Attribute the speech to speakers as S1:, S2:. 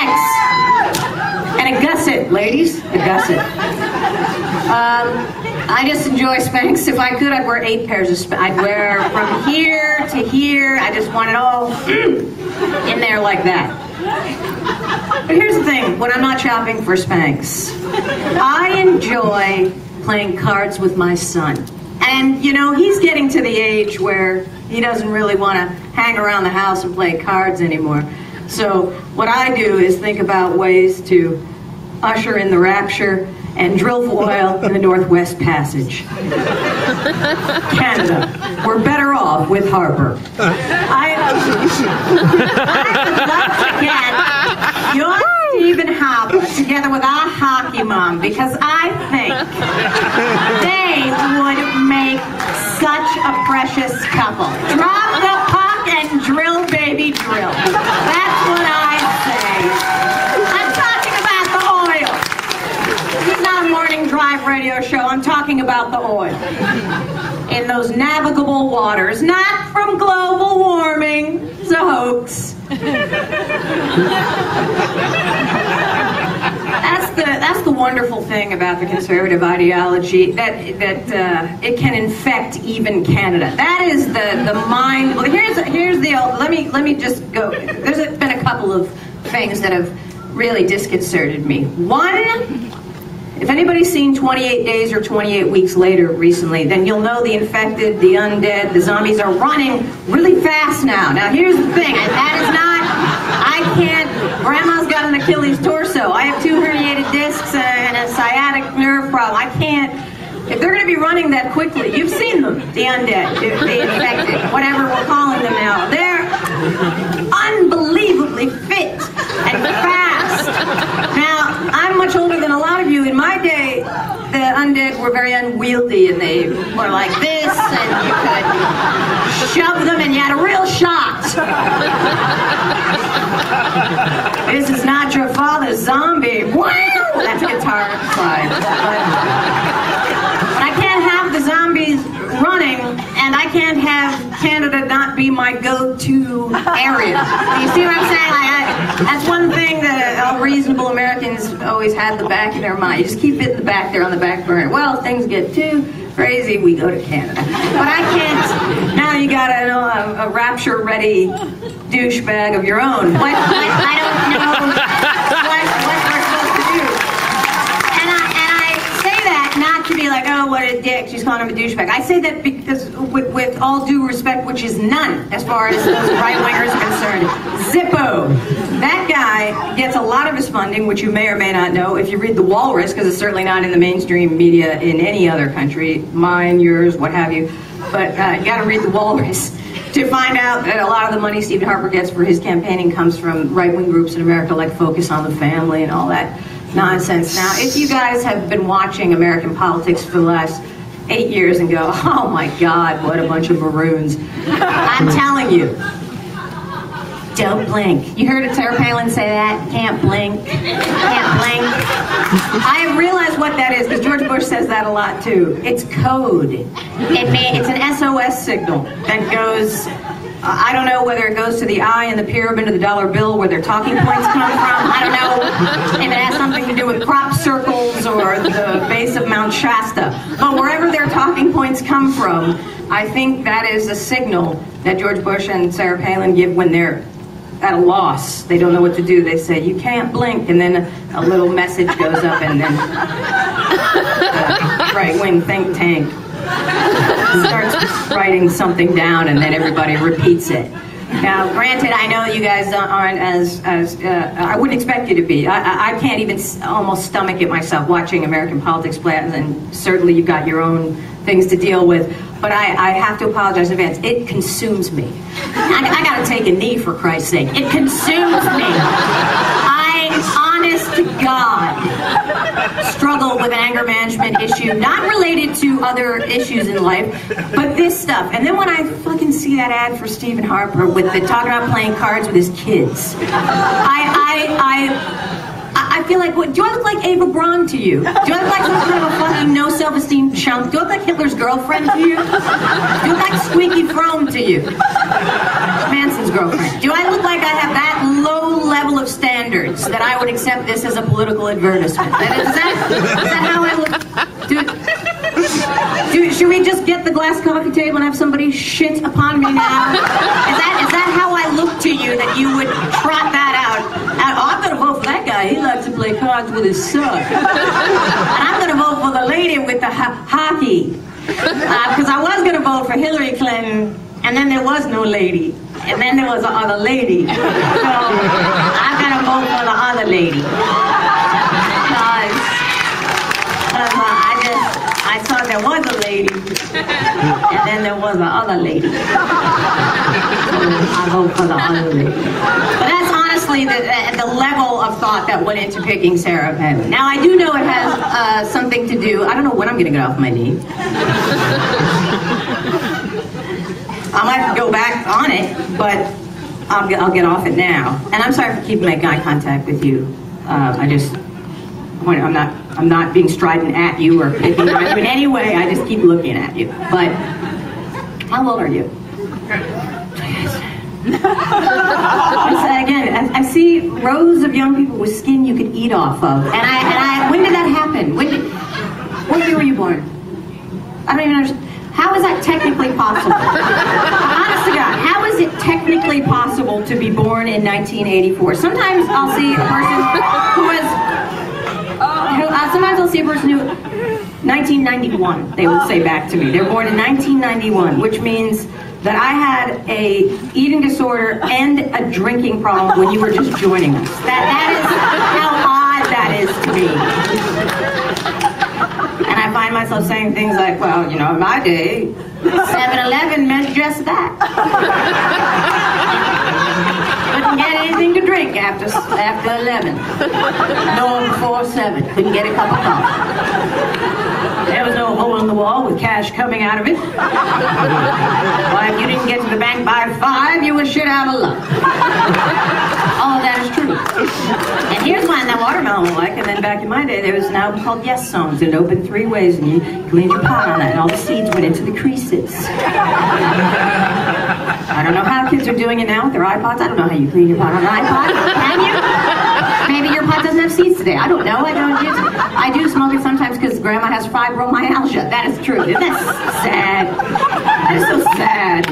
S1: Spanx. And a gusset, ladies. A gusset. I just enjoy Spanx. If I could, I'd wear 8 pairs of Spanx. I'd wear from here to here. I just want it all in there like that. But here's the thing. When I'm not shopping for Spanx, I enjoy playing cards with my son. And, you know, he's getting to the age where he doesn't really want to hang around the house and play cards anymore. So what I do is think about ways to usher in the rapture and drill for oil in the Northwest Passage. Canada, we're better off with Harper. I would love to get your Stephen Harper together with our hockey mom, because I think they would make such a precious couple. Drop the puck and drill, baby, drill. That's what I say. I'm talking about the oil. This is not a morning drive radio show. I'm talking about the oil. In those navigable waters, not from global warming. It's a hoax. That's the wonderful thing about the conservative ideology, that it can infect even Canada. That is the mind. Well, here's the. Let me just go. There's been a couple of things that have really disconcerted me. One, if anybody's seen 28 Days or 28 Weeks Later recently, then you'll know the infected, the undead, the zombies are running really fast now. Now here's the thing, that is not, I can't, Grandma's got an Achilles torso, I have 2 herniated discs and a sciatic nerve problem. I can't, if they're going to be running that quickly, you've seen them, the undead, the infected, whatever we're calling them now. They're unbelievably fit and fast. Now, I'm much older than a lot of you. In my day, the undead were very unwieldy, and they were like this, and you could shove them, and you had a real shot. This is not your father's zombie. Wow! That's a guitar slide. But I can't have the zombies running, and I can't have Canada not be my go-to area. You see what I'm saying? That's one thing that all reasonable Americans always had the back of their mind. You just keep it in the back there on the back burner. Well, if things get too crazy, we go to Canada. But I can't. Now you got a rapture-ready douchebag of your own. I don't know what we're supposed to do. And I say that not to be like, oh, what a dick, she's calling him a douchebag. I say that because, with all due respect, which is none, as far as those right-wingers are concerned. Zippo. That guy gets a lot of his funding, which you may or may not know if you read The Walrus, because it's certainly not in the mainstream media in any other country, mine, yours, what have you. But you got to read The Walrus to find out that a lot of the money Stephen Harper gets for his campaigning comes from right-wing groups in America like Focus on the Family and all that nonsense. Now, if you guys have been watching American politics for the last 8 years and go, oh my God, what a bunch of maroons. I'm telling you, don't blink. You heard Sarah Palin say that? Can't blink. Can't blink. I realize what that is, because George Bush says that a lot too. It's code. It's an SOS signal that goes, I don't know whether it goes to the eye in the pyramid of the dollar bill where their talking points come from. I don't know if it has something to do with crop circles or the base of Mount Shasta. But wherever their talking points come from, I think that is a signal that George Bush and Sarah Palin give when they're at a loss. They don't know what to do. They say, you can't blink, and then a little message goes up, and then the right-wing think tank starts writing something down, and then everybody repeats it. Now, granted, I know you guys aren't as I wouldn't expect you to be. I can't even almost stomach it myself watching American politics play out, and certainly you've got your own things to deal with. But I have to apologize in advance. It consumes me. I got to take a knee, for Christ's sake. It consumes me. I, honest to God, struggle with an anger management issue, not related to other issues in life, but this stuff. And then when I fucking see that ad for Stephen Harper with the talking about playing cards with his kids, I feel like, what, do I look like Ava Braun to you? Do I look like some kind of a fucking no self-esteem chump? Do I look like Hitler's girlfriend to you? Do I look like Squeaky Frome to you? Manson's girlfriend. Do I look like I have that low level of of standards that I would accept this as a political advertisement. Is that how I look? Should we just get the glass coffee table and have somebody shit upon me now? Is that how I look to you, that you would trot that out? I'm going to vote for that guy. He likes to play cards with his son. And I'm going to vote for the lady with the hockey. Because I was going to vote for Hillary Clinton, and then there was no lady. And then there was the other lady. So I'm going to vote for the other lady. I thought there was a lady, and then there was the other lady. So I vote for the other lady. But that's honestly the level of thought that went into picking Sarah Palin. Now, I do know it has something to do, I don't know when I'm going to get off my knee. I might go back on it, but I'll get off it now. And I'm sorry for keeping making eye contact with you. I'm not being strident at you or picking on you in any way. I just keep looking at you. But how old are you? Again, I see rows of young people with skin you could eat off of. And when did that happen? What year were you born? I don't even understand. How is that technically possible? Honest to God, how is it technically possible to be born in 1984? Sometimes I'll see a person who was... sometimes I'll see a person who, 1991, they would say back to me. They were born in 1991, which means that I had a eating disorder and a drinking problem when you were just joining us. That is how odd that is to me. And I find myself saying things like, well, you know, in my day, 7-Eleven meant just that. Couldn't get anything to drink after 11. No before 7. Couldn't get a cup of coffee. There was no hole in the wall with cash coming out of it. Why, if you didn't get to the bank by 5, you were shit out of luck. All of that is true. And here's one that watermelon will like. And then back in my day, there was an album called Yes Songs. It opened 3 ways, and you cleaned your pot on that, and all the seeds went into the creases. I don't know how kids are doing it now with their iPods. I don't know how you clean your pot on an iPod. Can you? Maybe your pot doesn't have seeds today. I don't know. I do smoke it sometimes because Grandma has fibromyalgia. That is true. That's sad. That is so sad.